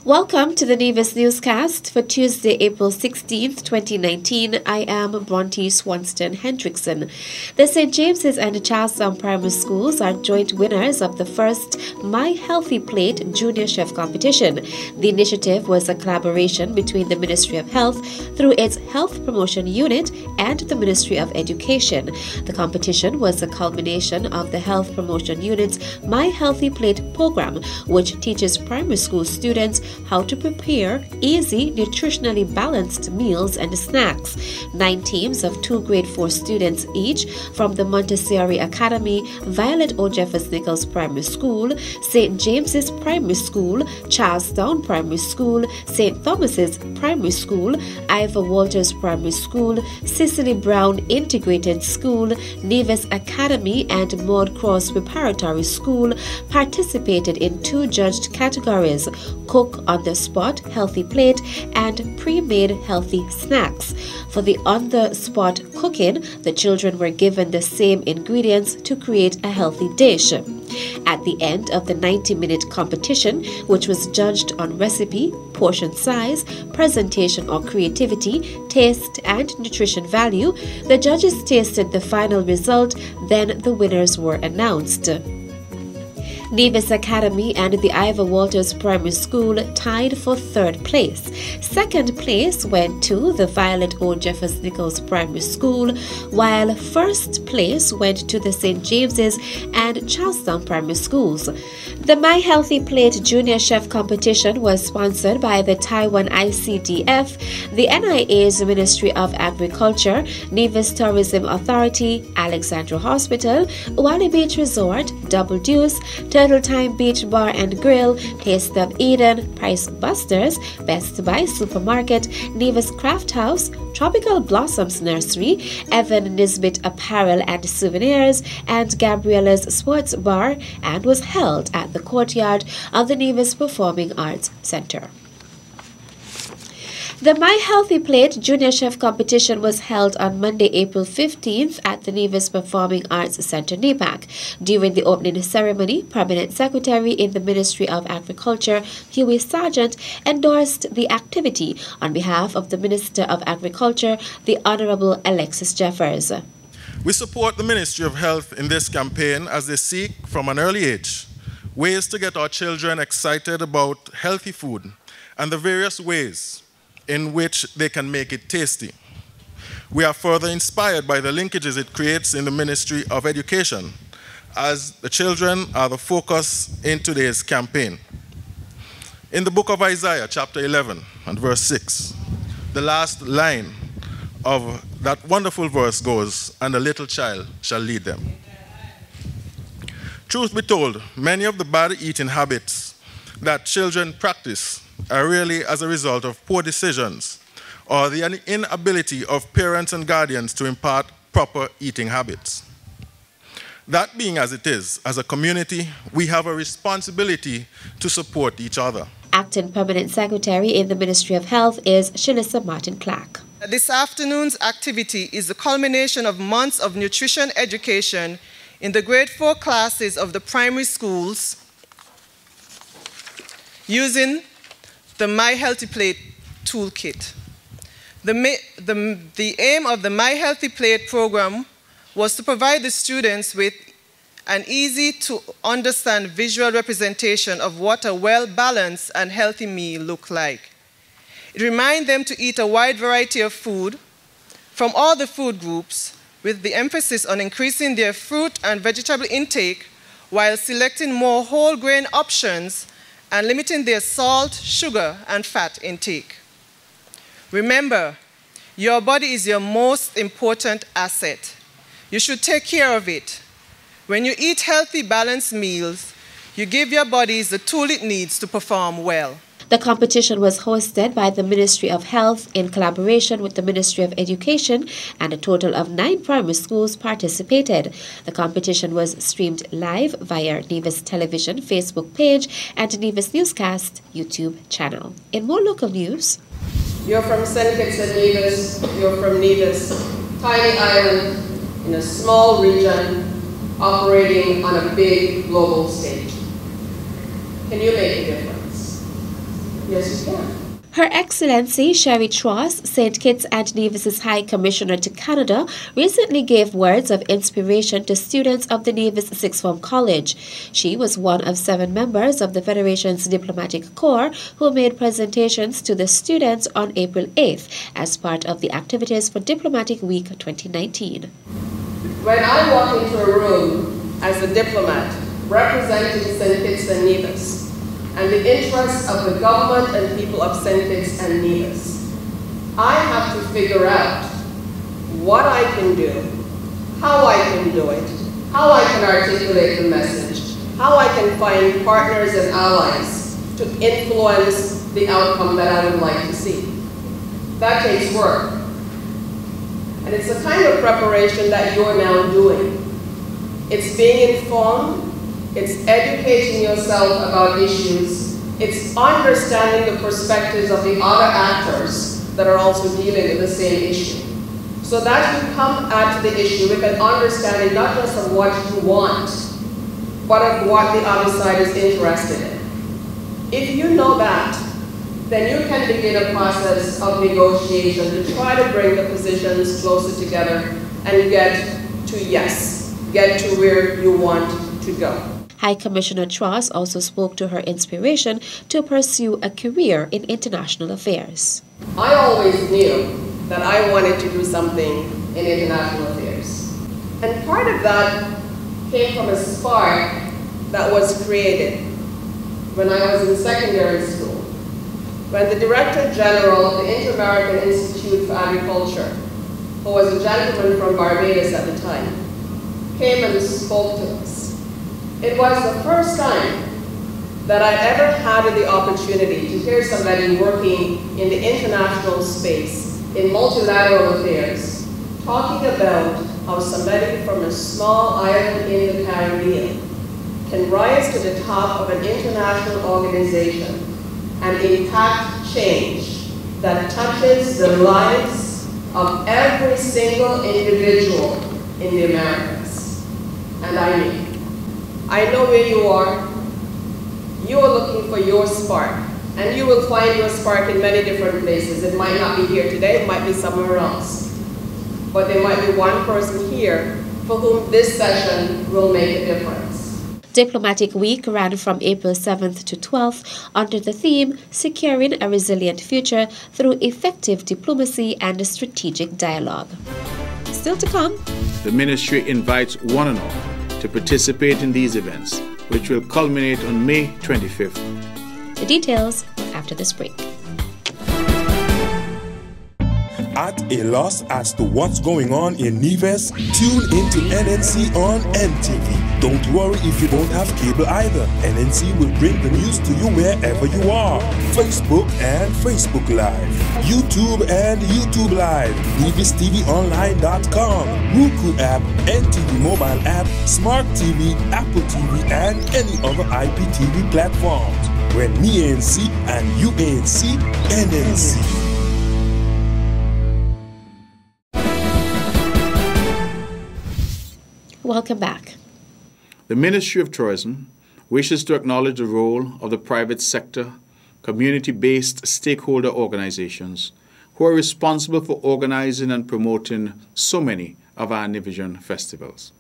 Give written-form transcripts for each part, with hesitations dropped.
Welcome to the Nevis Newscast for Tuesday, April 16th, 2019. I am Bronte Swanston Hendrickson. The St. James's and Charlestown Primary Schools are joint winners of the first My Healthy Plate Junior Chef Competition. The initiative was a collaboration between the Ministry of Health through its Health Promotion Unit and the Ministry of Education. The competition was a culmination of the Health Promotion Unit's My Healthy Plate program, which teaches primary school students how to prepare easy, nutritionally balanced meals and snacks. 9 teams of 2 grade 4 students each from the Montessori Academy, Violet O. Jeffers Nichols Primary School, St. James's Primary School, Charlestown Primary School, St. Thomas's Primary School, Ivor Walters Primary School, Cicely Brown Integrated School, Nevis Academy, and Maud Cross Preparatory School participated in 2 judged categories: Cook on the Spot Healthy Plate and Pre-Made Healthy Snacks. For the on-the-spot cooking, the children were given the same ingredients to create a healthy dish. At the end of the 90-minute competition, which was judged on recipe, portion size, presentation or creativity, taste, and nutrition value, the judges tasted the final result, then the winners were announced. Nevis Academy and the Ivor Walters Primary School tied for 3rd place. 2nd place went to the Violet O. Jeffers Nichols Primary School, while 1st place went to the St. James's and Charlestown Primary Schools. The My Healthy Plate Junior Chef Competition was sponsored by the Taiwan ICDF, the NIA's Ministry of Agriculture, Nevis Tourism Authority, Alexandra Hospital, Wally Beach Resort, Double Deuce, Turtle Time Beach Bar and Grill, Taste of Eden, Price Busters, Best Buy Supermarket, Nevis Craft House, Tropical Blossoms Nursery, Evan Nisbet Apparel and Souvenirs, and Gabriella's Sports Bar, and was held at the courtyard of the Nevis Performing Arts Center. The My Healthy Plate Junior Chef Competition was held on Monday, April 15th at the Nevis Performing Arts Center, NEPAC. During the opening ceremony, Permanent Secretary in the Ministry of Agriculture, Huey Sargent, endorsed the activity on behalf of the Minister of Agriculture, the Honorable Alexis Jeffers. We support the Ministry of Health in this campaign as they seek, from an early age, ways to get our children excited about healthy food and the various ways in which they can make it tasty. We are further inspired by the linkages it creates in the Ministry of Education, as the children are the focus in today's campaign. In the book of Isaiah, chapter 11 and verse 6, the last line of that wonderful verse goes, "And a little child shall lead them." Truth be told, many of the bad eating habits that children practice are really as a result of poor decisions or the inability of parents and guardians to impart proper eating habits. That being as it is, as a community, we have a responsibility to support each other. Acting Permanent Secretary in the Ministry of Health is Shalissa Martin-Clark. This afternoon's activity is the culmination of months of nutrition education in the grade 4 classes of the primary schools using the My Healthy Plate toolkit. The aim of the My Healthy Plate program was to provide the students with an easy-to-understand visual representation of what a well-balanced and healthy meal looks like. It reminds them to eat a wide variety of food from all the food groups, with the emphasis on increasing their fruit and vegetable intake while selecting more whole grain options and limiting their salt, sugar, and fat intake. Remember, your body is your most important asset. You should take care of it. When you eat healthy, balanced meals, you give your bodies the tool it needs to perform well. The competition was hosted by the Ministry of Health in collaboration with the Ministry of Education, and a total of 9 primary schools participated. The competition was streamed live via Nevis Television Facebook page and Nevis Newscast YouTube channel. In more local news, you're from St. Kitts and Nevis, you're from Nevis, tiny island in a small region operating on a big global stage. Can you make a difference? Yes, you can. Her Excellency Sherry Tross, St. Kitts and Nevis's High Commissioner to Canada, recently gave words of inspiration to students of the Nevis Sixth Form College. She was one of 7 members of the Federation's Diplomatic Corps who made presentations to the students on April 8th as part of the activities for Diplomatic Week 2019. When I walk into a room as a diplomat representing St. Kitts and Nevis, and the interests of the government and people of St. Kitts and Nevis, I have to figure out what I can do, how I can do it, how I can articulate the message, how I can find partners and allies to influence the outcome that I would like to see. That takes work. And it's the kind of preparation that you're now doing. It's being informed, it's educating yourself about issues, it's understanding the perspectives of the other actors that are also dealing with the same issue. So that you come at the issue with an understanding not just of what you want, but of what the other side is interested in. If you know that, then you can begin a process of negotiation to try to bring the positions closer together and get to yes, get to where you want to go. High Commissioner Tross also spoke to her inspiration to pursue a career in international affairs. I always knew that I wanted to do something in international affairs. And part of that came from a spark that was created when I was in secondary school, when the Director General of the Inter-American Institute for Agriculture, who was a gentleman from Barbados at the time, came and spoke to us. It was the first time that I ever had the opportunity to hear somebody working in the international space, in multilateral affairs, talking about how somebody from a small island in the Caribbean can rise to the top of an international organization and impact change that touches the lives of every single individual in the Americas. And I know where you are. You are looking for your spark, and you will find your spark in many different places. It might not be here today, it might be somewhere else. But there might be one person here for whom this session will make a difference. Diplomatic Week ran from April 7th to 12th under the theme Securing a Resilient Future Through Effective Diplomacy and Strategic Dialogue. Still to come, the Ministry invites one and all to participate in these events, which will culminate on May 25th. The details after this break. At a loss as to what's going on in Nevis? Tune into NNC on NTV. Don't worry if you don't have cable either. NNC will bring the news to you wherever you are. Facebook and Facebook Live. YouTube and YouTube Live. NevisTVOnline.com. Roku app, NTV mobile app, Smart TV, Apple TV, and any other IPTV platforms. When me ANC and you ANC, NNC. Welcome back. The Ministry of Tourism wishes to acknowledge the role of the private sector, community-based stakeholder organizations who are responsible for organizing and promoting so many of our Nevisian festivals.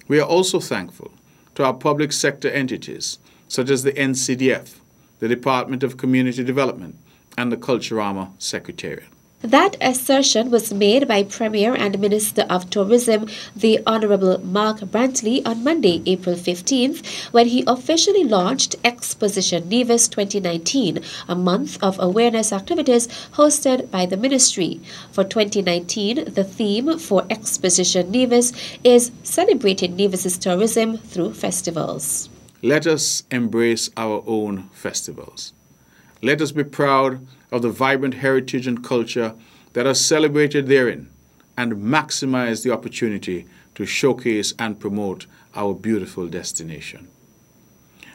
We are also thankful to our public sector entities such as the NCDF, the Department of Community Development, and the Culturama Secretariat. That assertion was made by Premier and Minister of Tourism, the Honourable Mark Brantley, on Monday, April 15th, when he officially launched Exposition Nevis 2019, a month of awareness activities hosted by the Ministry. For 2019, the theme for Exposition Nevis is Celebrating Nevis's Tourism Through Festivals. Let us embrace our own festivals. Let us be proud of the vibrant heritage and culture that are celebrated therein and maximize the opportunity to showcase and promote our beautiful destination.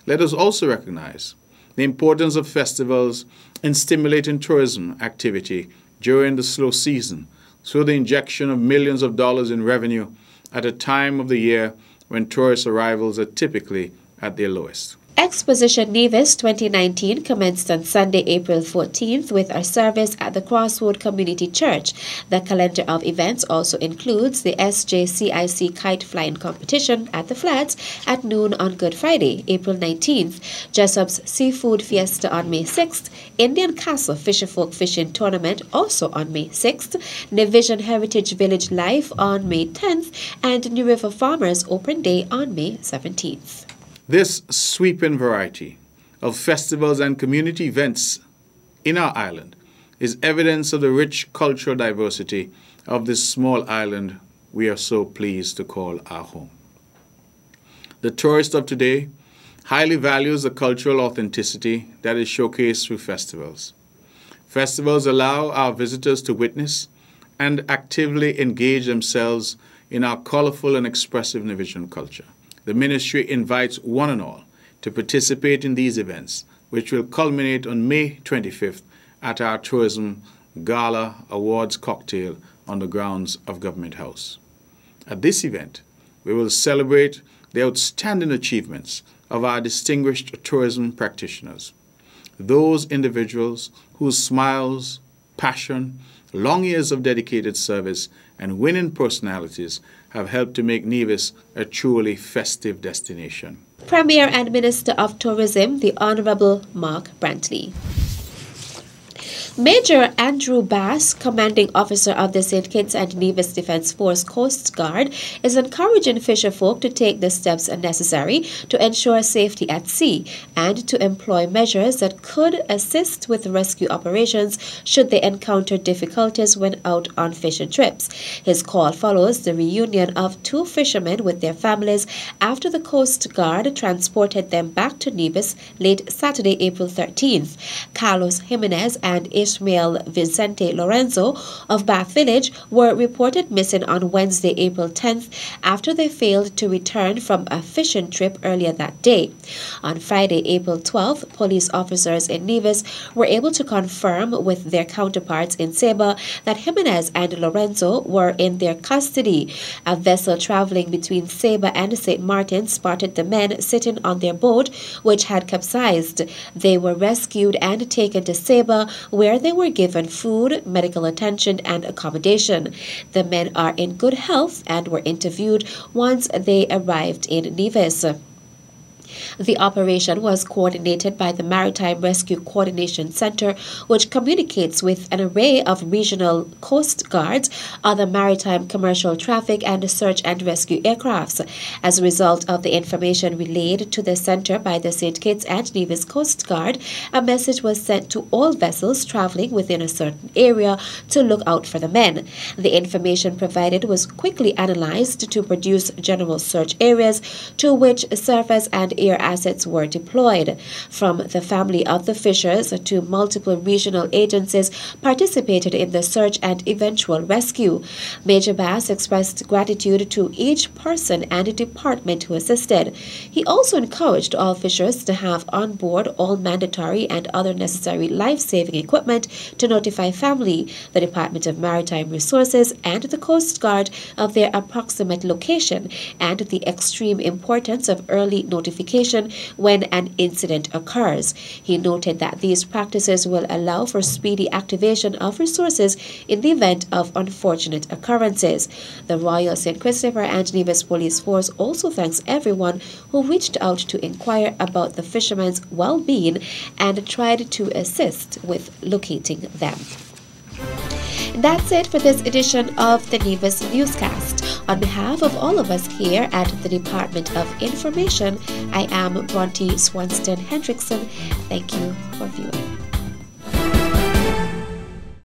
Let us also recognize the importance of festivals in stimulating tourism activity during the slow season through the injection of millions of dollars in revenue at a time of the year when tourist arrivals are typically at their lowest. Exposition Nevis 2019 commenced on Sunday, April 14th with a service at the Crossroad Community Church. The calendar of events also includes the SJCIC kite flying competition at the Flats at noon on Good Friday, April 19th, Jessup's Seafood Fiesta on May 6th, Indian Castle Fisherfolk Fishing Tournament also on May 6th, Division Heritage Village Life on May 10th, and New River Farmers Open Day on May 17th. This sweeping variety of festivals and community events in our island is evidence of the rich cultural diversity of this small island we are so pleased to call our home. The tourist of today highly values the cultural authenticity that is showcased through festivals. Festivals allow our visitors to witness and actively engage themselves in our colorful and expressive Nevisian culture. The ministry invites one and all to participate in these events, which will culminate on May 25th at our Tourism Gala Awards Cocktail on the grounds of Government House. At this event, we will celebrate the outstanding achievements of our distinguished tourism practitioners, those individuals whose smiles, passion, long years of dedicated service, and winning personalities have helped to make Nevis a truly festive destination. Premier and Minister of Tourism, the Honorable Mark Brantley. Major Andrew Bass, commanding officer of the St. Kitts and Nevis Defence Force Coast Guard, is encouraging fisherfolk to take the steps necessary to ensure safety at sea and to employ measures that could assist with rescue operations should they encounter difficulties when out on fishing trips. His call follows the reunion of two fishermen with their families after the Coast Guard transported them back to Nevis late Saturday, April 13th. Carlos Jimenez and Ismael Vicente Lorenzo of Bath Village were reported missing on Wednesday, April 10th after they failed to return from a fishing trip earlier that day. On Friday, April 12th, police officers in Nevis were able to confirm with their counterparts in Saba that Jimenez and Lorenzo were in their custody. A vessel traveling between Saba and St. Martin spotted the men sitting on their boat, which had capsized. They were rescued and taken to Saba, where they were given food, medical attention, and accommodation. The men are in good health and were interviewed once they arrived in Nevis. The operation was coordinated by the Maritime Rescue Coordination Center, which communicates with an array of regional coast guards, other maritime commercial traffic, and search and rescue aircrafts. As a result of the information relayed to the center by the St. Kitts and Nevis Coast Guard, a message was sent to all vessels traveling within a certain area to look out for the men. The information provided was quickly analyzed to produce general search areas to which surface and air assets were deployed. From the family of the fishers to multiple regional agencies participated in the search and eventual rescue. Major Bass expressed gratitude to each person and department who assisted. He also encouraged all fishers to have on board all mandatory and other necessary life-saving equipment to notify family, the Department of Maritime Resources, and the Coast Guard of their approximate location and the extreme importance of early notification when an incident occurs. He noted that these practices will allow for speedy activation of resources in the event of unfortunate occurrences. The Royal St. Christopher and Nevis Police Force also thanks everyone who reached out to inquire about the fishermen's well-being and tried to assist with locating them. That's it for this edition of the Nevis Newscast. On behalf of all of us here at the Department of Information, I am Bronte Swanston Hendrickson. Thank you for viewing.